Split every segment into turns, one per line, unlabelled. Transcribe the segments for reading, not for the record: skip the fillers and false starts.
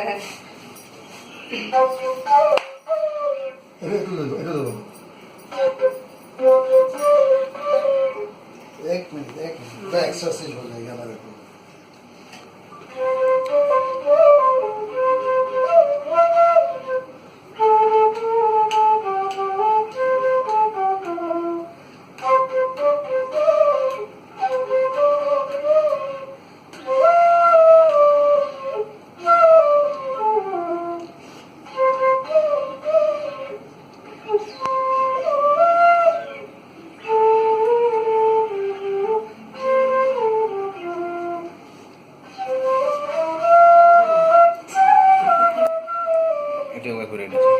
এটা ধরো। एक मिनट एक्सरसाइज हो जाएगा हमारे को।
এটা ওই করে নিচ্ছি।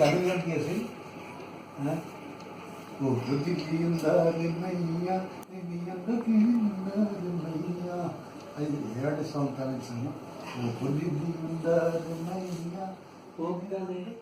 तमिल गान की ऐसे वो बुद्धि की अंदर मैया मैया की अंदर मैया ಎರಡು ಸಾಂಗ್ ತಮಿಳ್ ಸಾಂಗ್ वो बुद्धि की अंदर मैया वो भी गाने हैं